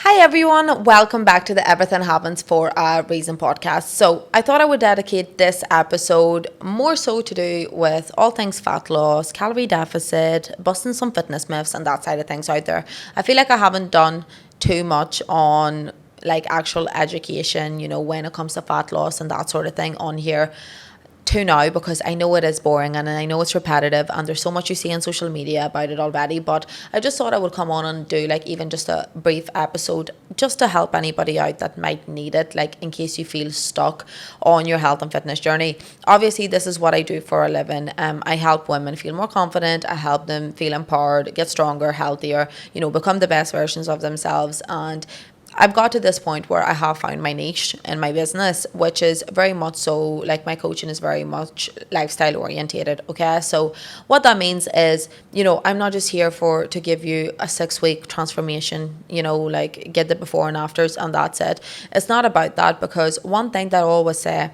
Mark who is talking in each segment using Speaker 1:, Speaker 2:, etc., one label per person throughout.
Speaker 1: Hi everyone, welcome back to the Everything Happens for a Reason podcast. So, I thought I would dedicate this episode more so to do with all things fat loss, calorie deficit, busting some fitness myths, and that side of things out there. I feel like I haven't done too much on like actual education, when it comes to fat loss and that sort of thing on here to now, because I know it is boring and I know it's repetitive and there's so much you see on social media about it already. But I just thought I would come on and do like even just a brief episode just to help anybody out that might need it, like in case you feel stuck on your health and fitness journey. Obviously, this is what I do for a living. I help women feel more confident. I help them feel empowered, get stronger, healthier, become the best versions of themselves. And I've got to this point where I have found my niche in my business, which is very much so like my coaching is very much lifestyle orientated. Okay. So what that means is, I'm not just here to give you a 6-week transformation, like get the before and afters and that's it. It's not about that, because one thing that I always say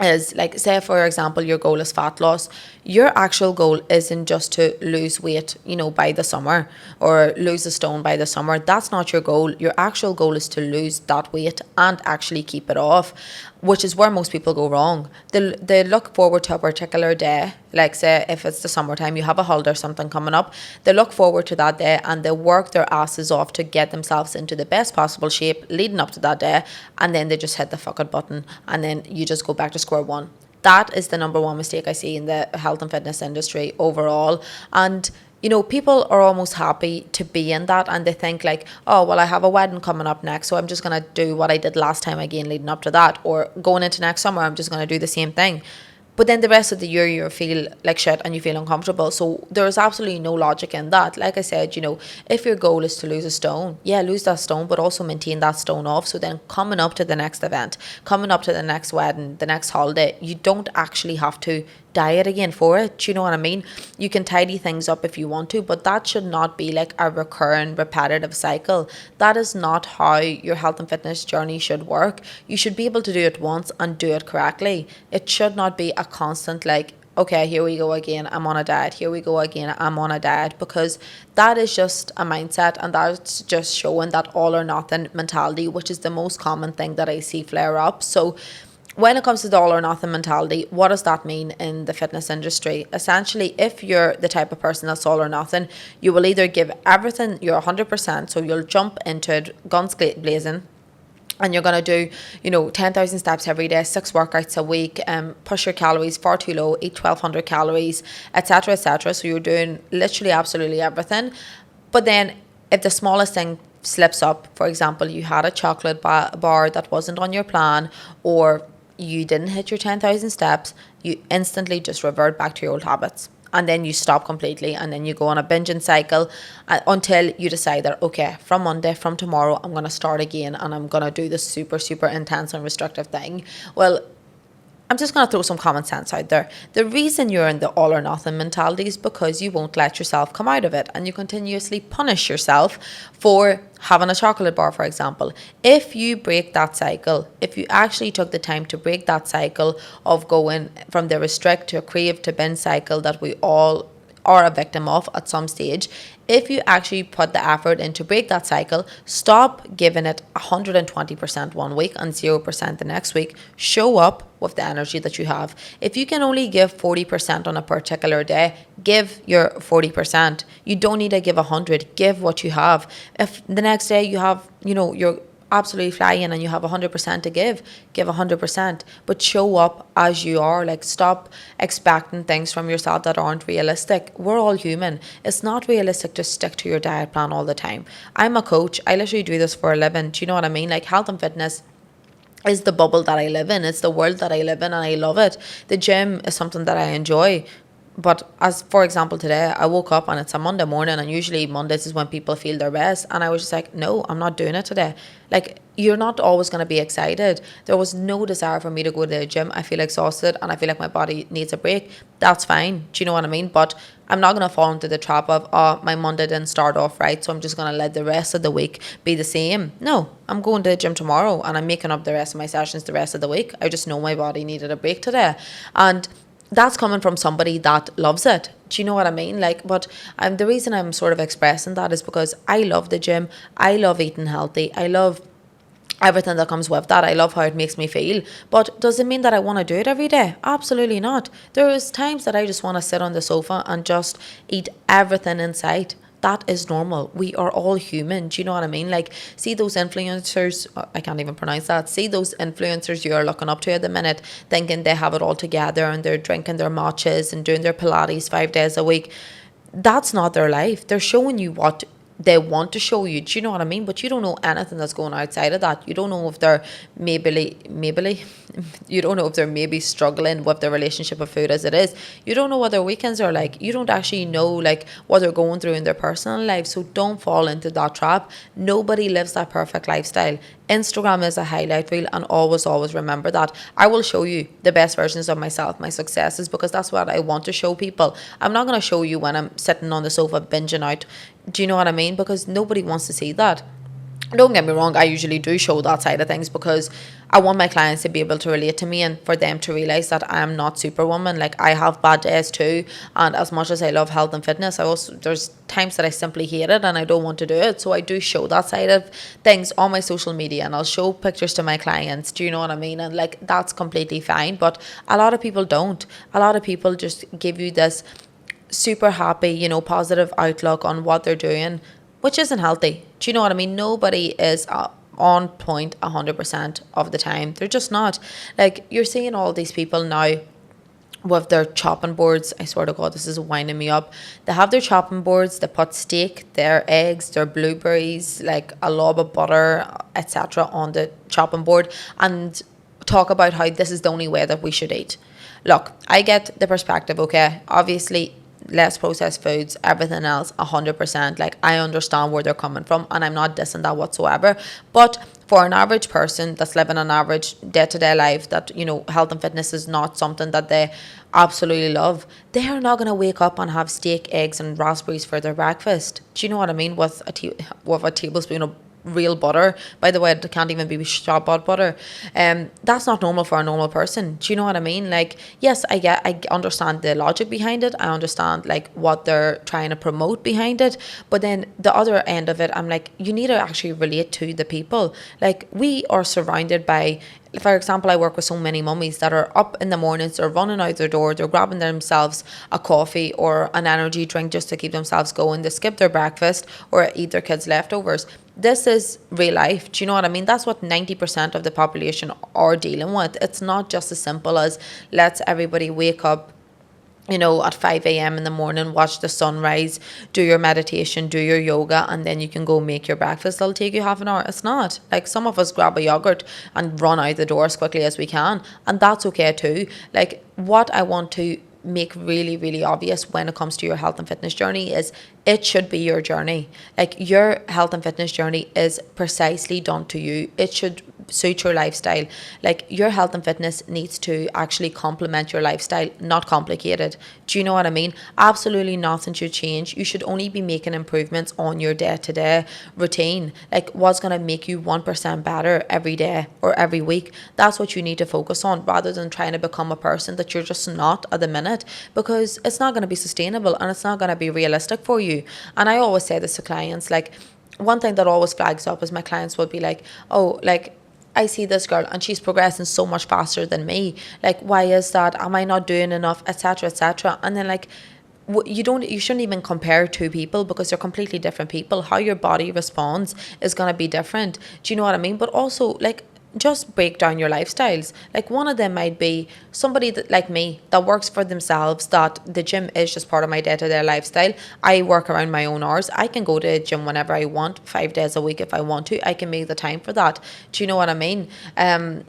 Speaker 1: is, like, say for example your goal is fat loss. Your actual goal isn't just to lose weight by the summer, or lose a stone by the summer. That's not your goal. Your actual goal is to lose that weight and actually keep it off, which is where most people go wrong. They look forward to a particular day, like say if it's the summertime, you have a holiday or something coming up, they look forward to that day and they work their asses off to get themselves into the best possible shape leading up to that day, and then they just hit the fucking button and then you just go back to square one. That is the number one mistake I see in the health and fitness industry overall. And people are almost happy to be in that, and they think like, oh, well, I have a wedding coming up next, so I'm just going to do what I did last time again leading up to that, or going into next summer, I'm just going to do the same thing. But then the rest of the year you feel like shit and you feel uncomfortable. So there's absolutely no logic in that. Like I said, if your goal is to lose a stone, yeah, lose that stone, but also maintain that stone off. So then coming up to the next event, coming up to the next wedding, the next holiday, you don't actually have to diet again for it. Do you know what I mean? You can tidy things up if you want to, but that should not be like a recurrent, repetitive cycle. That is not how your health and fitness journey should work. You should be able to do it once and do it correctly. It should not be a constant like, okay, here we go again, I'm on a diet, here we go again, I'm on a diet, because that is just a mindset, and that's just showing that all or nothing mentality, which is the most common thing that I see flare up. So when it comes to the all or nothing mentality, what does that mean in the fitness industry? Essentially, if you're the type of person that's all or nothing, you will either give everything your 100%, so you'll jump into it guns blazing, and you're going to do 10,000 steps every day, 6 workouts a week, push your calories far too low, eat 1,200 calories, etc., etc. So you're doing literally absolutely everything. But then if the smallest thing slips up, for example, you had a chocolate bar that wasn't on your plan, or you didn't hit your 10,000 steps, you instantly just revert back to your old habits. And then you stop completely, and then you go on a binging cycle until you decide that, okay, from Monday, from tomorrow, I'm going to start again and I'm going to do this super, super intense and restrictive thing. Well, I'm just going to throw some common sense out there. The reason you're in the all or nothing mentality is because you won't let yourself come out of it, and you continuously punish yourself for having a chocolate bar, for example. If you break that cycle, if you actually took the time to break that cycle of going from the restrict to a crave to binge cycle that we all are a victim of at some stage, if you actually put the effort in to break that cycle, stop giving it 120% one week and 0% the next week. Show up with the energy that you have. If you can only give 40% on a particular day, give your 40%. You don't need to give 100. Give what you have. If the next day you have, you're absolutely flying and you have 100% to give 100%, but show up as you are. Like, stop expecting things from yourself that aren't realistic. We're all human. It's not realistic to stick to your diet plan all the time. I'm a coach. I literally do this for a living. Do you know what I mean? Like, health and fitness is the bubble that I live in. It's the world that I live in, and I love it. The gym is something that I enjoy. But as for example, today I woke up and it's a Monday morning, and usually Mondays is when people feel their best, and I was just like, no, I'm not doing it today. Like, you're not always going to be excited. There was no desire for me to go to the gym. I feel exhausted and I feel like my body needs a break. That's fine. Do you know what I mean? But I'm not going to fall into the trap of, oh, my Monday didn't start off right, so I'm just going to let the rest of the week be the same. No, I'm going to the gym tomorrow and I'm making up the rest of my sessions the rest of the week. I just know my body needed a break today. And that's coming from somebody that loves it. Do you know what I mean? Like, but the reason I'm sort of expressing that is because I love the gym. I love eating healthy. I love everything that comes with that. I love how it makes me feel. But does it mean that I want to do it every day? Absolutely not. There's times that I just want to sit on the sofa and just eat everything in sight. That is normal. We are all human. Do you know what I mean? Like, see those influencers, I can't even pronounce that. See those influencers you're looking up to at the minute, thinking they have it all together and they're drinking their matchas and doing their Pilates 5 days a week. That's not their life. They're showing you what they want to show you. Do you know what I mean? But you don't know anything that's going outside of that. You don't know if they're maybe you don't know if they're maybe struggling with their relationship with food as it is. You don't know what their weekends are like. You don't actually know like what they're going through in their personal life. So don't fall into that trap. Nobody lives that perfect lifestyle. Instagram is a highlight reel, and always remember that. I will show you the best versions of myself, my successes, because that's what I want to show people. I'm not going to show you when I'm sitting on the sofa binging out. Do you know what I mean? Because nobody wants to see that. Don't get me wrong, I usually do show that side of things because I want my clients to be able to relate to me and for them to realize that I am not superwoman. Like, I have bad days too, and as much as I love health and fitness, there's times that I simply hate it and I don't want to do it. So I do show that side of things on my social media, and I'll show pictures to my clients. Do you know what I mean? And like, that's completely fine. But a lot of people don't. A lot of people just give you this super happy, positive outlook on what they're doing, which isn't healthy. Do you know what I mean? Nobody is on point 100% of the time. They're just not. Like, you're seeing all these people now with their chopping boards. I swear to God, this is winding me up. They have their chopping boards. They put steak, their eggs, their blueberries, like a lob of butter, etc. on the chopping board, and talk about how this is the only way that we should eat. Look, I get the perspective, okay? Obviously, less processed foods, everything else, 100%. Like, I understand where they're coming from, and I'm not dissing that whatsoever. But for an average person that's living an average day-to-day life, that, health and fitness is not something that they absolutely love, they are not going to wake up and have steak, eggs, and raspberries for their breakfast. Do you know what I mean? With a tablespoon of real butter. By the way, it can't even be shop bought butter. That's not normal for a normal person. Do you know what I mean? Like, yes, I understand the logic behind it. I understand like what they're trying to promote behind it. But then the other end of it, I'm like, you need to actually relate to the people. Like, we are surrounded by, for example, I work with so many mummies that are up in the mornings, they're running out their door, they're grabbing themselves a coffee or an energy drink just to keep themselves going. They skip their breakfast or eat their kids' leftovers. This is real life. Do you know what I mean? That's what 90% of the population are dealing with. It's not just as simple as let's everybody wake up, at 5 a.m. in the morning, watch the sunrise, do your meditation, do your yoga, and then you can go make your breakfast. It'll take you half an hour. It's not. Like, some of us grab a yogurt and run out the door as quickly as we can, and that's okay too. Like, what I want to make really, really obvious when it comes to your health and fitness journey is it should be your journey. Like, your health and fitness journey is precisely done to you. It should suit your lifestyle. Like, your health and fitness needs to actually complement your lifestyle, not complicate it. Do you know what I mean? Absolutely nothing should change. You should only be making improvements on your day-to-day routine. Like, what's going to make you 1% better every day or every week. That's what you need to focus on, rather than trying to become a person that you're just not at the minute, because it's not going to be sustainable and it's not going to be realistic for you. And I always say this to clients, like, one thing that always flags up is my clients will be like, oh, like, I see this girl and she's progressing so much faster than me. Like, why is that? Am I not doing enough? Etc. etc. And then, like, you shouldn't even compare two people, because they're completely different people. How your body responds is going to be different. Do you know what I mean? But also, like, just break down your lifestyles. Like, one of them might be somebody that, like me, that works for themselves, that the gym is just part of my day-to-day lifestyle. I work around my own hours. I can go to the gym whenever I want, 5 days a week if I want to. I can make the time for that. Do you know what I mean?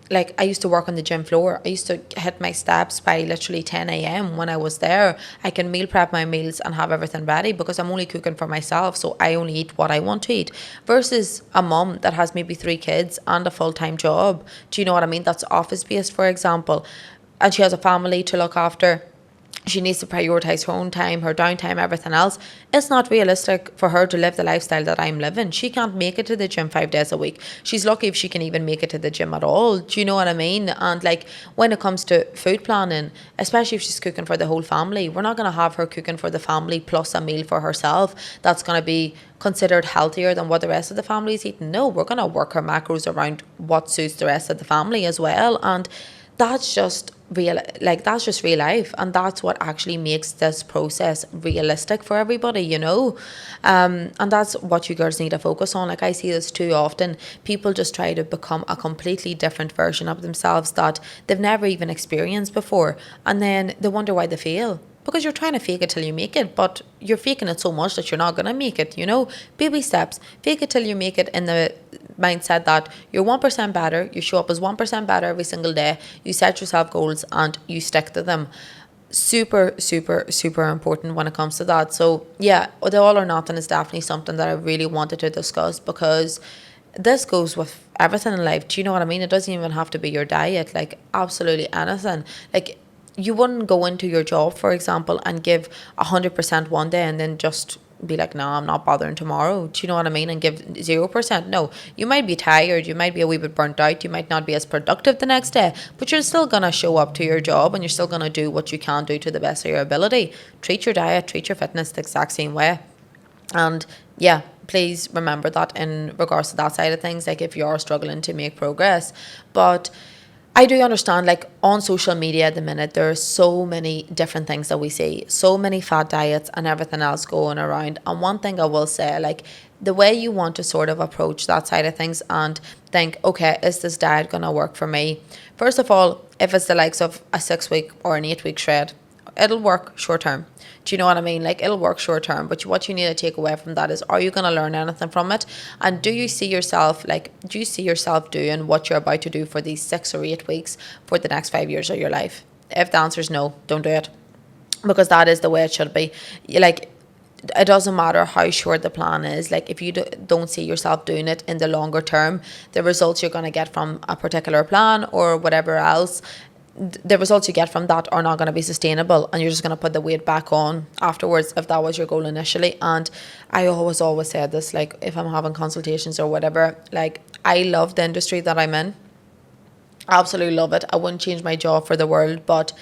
Speaker 1: Like, I used to work on the gym floor. I used to hit my steps by literally 10 a.m. when I was there. I can meal prep my meals and have everything ready because I'm only cooking for myself, so I only eat what I want to eat. Versus a mom that has maybe 3 kids and a full-time job. Do you know what I mean? That's office based, for example, and she has a family to look after. she needs to prioritize her own time, her downtime, everything else. It's not realistic for her to live the lifestyle that I'm living. She can't make it to the gym 5 days a week. She's lucky if she can even make it to the gym at all. Do you know what I mean? And like when it comes to food planning, especially if she's cooking for the whole family, we're not going to have her cooking for the family plus a meal for herself that's going to be considered healthier than what the rest of the family is eating. No, we're going to work her macros around what suits the rest of the family as well. And that's just real, like that's just real life, and that's what actually makes this process realistic for everybody, and that's what you girls need to focus on. Like I see this too often, people just try to become a completely different version of themselves that they've never even experienced before, and then they wonder why they fail. Because you're trying to fake it till you make it, but you're faking it so much that you're not going to make it, Baby steps. Fake it till you make it, in the mindset that you're 1% better, you show up as 1% better every single day, you set yourself goals and you stick to them. Super, super, super important when it comes to that. So yeah, the all or nothing is definitely something that I really wanted to discuss, because this goes with everything in life. Do you know what I mean? It doesn't even have to be your diet, like absolutely anything. Like, you wouldn't go into your job, for example, and give 100% one day and then just be like, no, I'm not bothering tomorrow. Do you know what I mean? And give 0%. No, you might be tired, you might be a wee bit burnt out, you might not be as productive the next day, but you're still going to show up to your job and you're still going to do what you can do to the best of your ability. Treat your diet, treat your fitness the exact same way. And yeah, please remember that in regards to that side of things, like if you're struggling to make progress. But I do understand, like on social media at the minute, there are so many different things that we see, so many fad diets and everything else going around. And one thing I will say, like the way you want to sort of approach that side of things and think, okay, is this diet going to work for me? First of all, if it's the likes of a 6-week or an 8-week shred, it'll work short term. Do you know what I mean? Like it'll work short term, but what you need to take away from that is, are you going to learn anything from it? And do you see yourself doing what you're about to do for these 6 or 8 weeks for the next 5 years of your life? If the answer is no, don't do it, because that is the way it should be. Like, it doesn't matter how short the plan is. Like if you don't see yourself doing it in the longer term, the results you're going to get from a particular plan or whatever else, the results you get from that are not going to be sustainable, and you're just going to put the weight back on afterwards if that was your goal initially. And I always said this, like if I'm having consultations or whatever, like I love the industry that I'm in, I absolutely love it. I wouldn't change my job for the world, but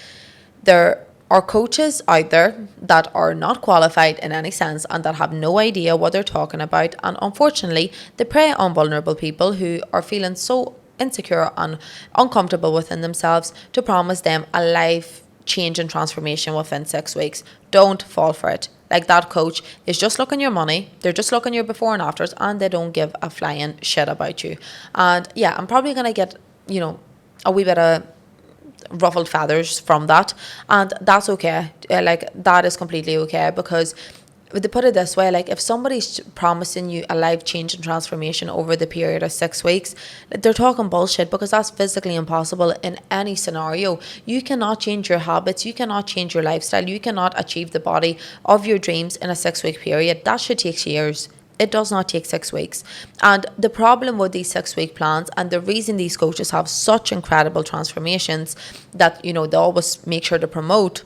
Speaker 1: there are coaches out there that are not qualified in any sense and that have no idea what they're talking about, and unfortunately they prey on vulnerable people who are feeling so insecure and uncomfortable within themselves to promise them a life change and transformation within 6 weeks. Don't fall for it. Like that coach is just looking your money, they're just looking your before and afters, and they don't give a flying shit about you. And yeah, I'm probably gonna get a wee bit of ruffled feathers from that, and that's okay. Like that is completely okay, because to put it this way, like if somebody's promising you a life change and transformation over the period of 6 weeks, they're talking bullshit, because that's physically impossible in any scenario. You cannot change your habits, you cannot change your lifestyle, you cannot achieve the body of your dreams in a 6-week period. That should take years. It does not take 6 weeks. And the problem with these 6-week plans, and the reason these coaches have such incredible transformations that they always make sure to promote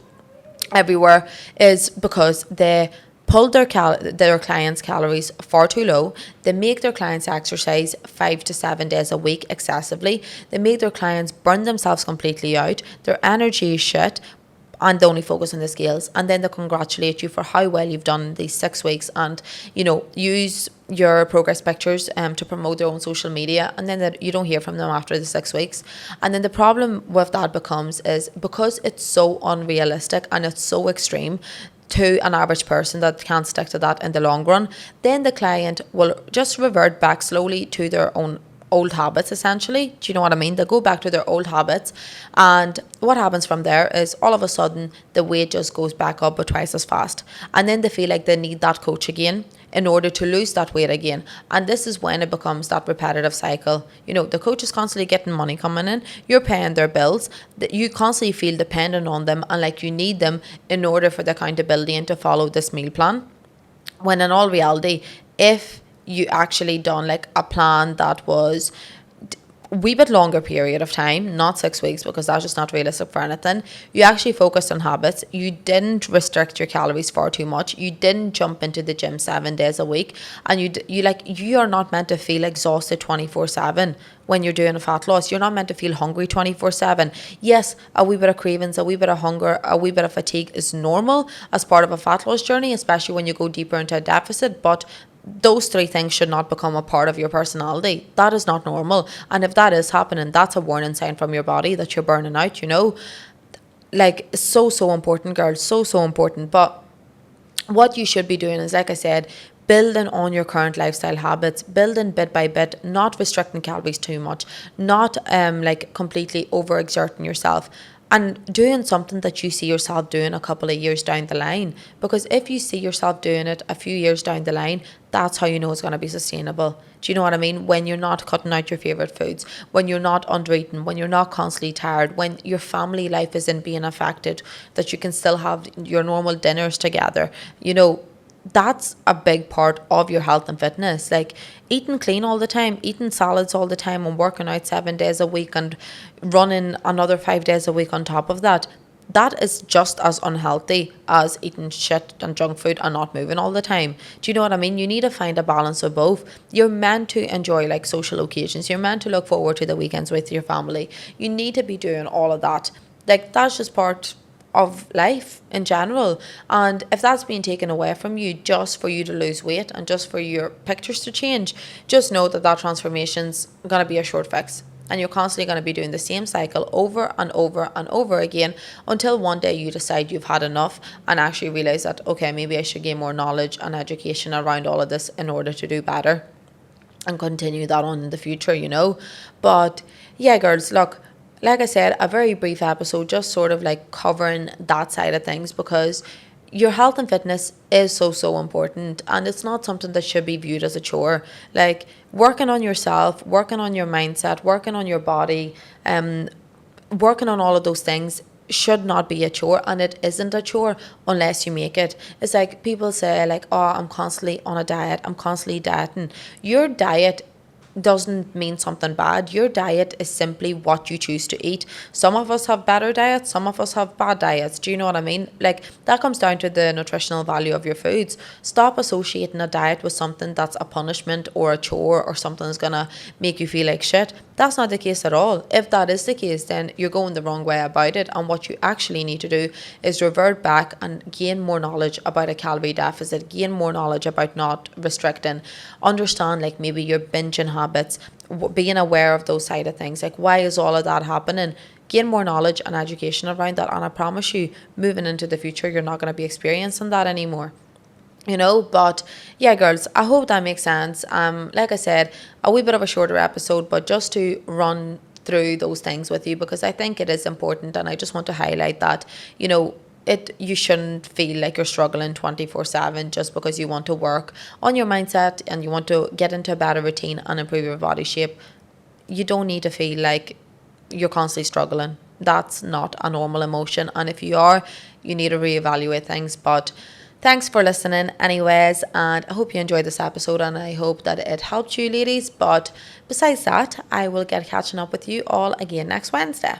Speaker 1: everywhere, is because they pull their clients' calories far too low. They make their clients exercise 5 to 7 days a week excessively. They make their clients burn themselves completely out. Their energy is shit, and they only focus on the scales. And then they congratulate you for how well you've done in these 6 weeks, and use your progress pictures to promote their own social media, and then you don't hear from them after the 6 weeks. And then the problem with that becomes, is because it's so unrealistic and it's so extreme to an average person that can't stick to that in the long run, then the client will just revert back slowly to their own old habits, essentially. Do you know what I mean? They go back to their old habits, and what happens from there is all of a sudden the weight just goes back up but twice as fast, and then they feel like they need that coach again in order to lose that weight again. And this is when it becomes that repetitive cycle. The coach is constantly getting money coming in, you're paying their bills, that you constantly feel dependent on them and like you need them in order for the accountability and to follow this meal plan, when in all reality, if you actually done like a plan that was wee bit longer period of time, not 6 weeks, because that's just not realistic for anything. You actually focused on habits. You didn't restrict your calories far too much. You didn't jump into the gym 7 days a week, and you are not meant to feel exhausted 24/7 when you're doing a fat loss. You're not meant to feel hungry 24/7. Yes, a wee bit of cravings, a wee bit of hunger, a wee bit of fatigue is normal as part of a fat loss journey, especially when you go deeper into a deficit, but those three things should not become a part of your personality. That is not normal. And if that is happening, that's a warning sign from your body that you're burning out, Like, so important, girls. So important. But what you should be doing is, like I said, building on your current lifestyle habits, building bit by bit, not restricting calories too much, not like completely overexerting yourself, and doing something that you see yourself doing a couple of years down the line. Because if you see yourself doing it a few years down the line, that's how you know it's going to be sustainable. Do you know what I mean? When you're not cutting out your favorite foods, when you're not under-eating, when you're not constantly tired, when your family life isn't being affected, that you can still have your normal dinners together, that's a big part of your health and fitness. Like, eating clean all the time, eating salads all the time, and working out 7 days a week and running another 5 days a week on top of that. That is just as unhealthy as eating shit and junk food and not moving all the time. Do you know what I mean? You need to find a balance of both. You're meant to enjoy like social occasions. You're meant to look forward to the weekends with your family. You need to be doing all of that. Like, that's just part of life in general. And if that's being taken away from you just for you to lose weight and just for your pictures to change, just know that transformation's going to be a short fix. And you're constantly going to be doing the same cycle over and over and over again until one day you decide you've had enough and actually realize that, okay, maybe I should gain more knowledge and education around all of this in order to do better and continue that on in the future. But yeah, girls, look, like I said, a very brief episode, just sort of like covering that side of things, because your health and fitness is so important, and it's not something that should be viewed as a chore. Like, working on yourself, working on your mindset, working on your body, working on all of those things should not be a chore, and it isn't a chore unless you make it. It's like people say, like, oh, I'm constantly on a diet, I'm constantly dieting. Your diet doesn't mean something bad. Your diet is simply what you choose to eat. Some of us have better diets, some of us have bad diets. Do you know what I mean? Like, that comes down to the nutritional value of your foods. Stop associating a diet with something that's a punishment or a chore or something that's gonna make you feel like shit. That's not the case at all. If that is the case, then you're going the wrong way about it, and what you actually need to do is revert back and gain more knowledge about a calorie deficit, gain more knowledge about not restricting, understand like maybe your binging habits, being aware of those side of things, like why is all of that happening. Gain more knowledge and education around that, and I promise you, moving into the future, you're not going to be experiencing that anymore. But yeah, girls, I hope that makes sense. Like I said, a wee bit of a shorter episode, but just to run through those things with you, because I think it is important, and I just want to highlight that, you shouldn't feel like you're struggling 24/7 just because you want to work on your mindset and you want to get into a better routine and improve your body shape. You don't need to feel like you're constantly struggling. That's not a normal emotion, and if you are, you need to reevaluate things. But thanks for listening anyways, and I hope you enjoyed this episode, and I hope that it helped you, ladies. But besides that, I will get catching up with you all again next Wednesday.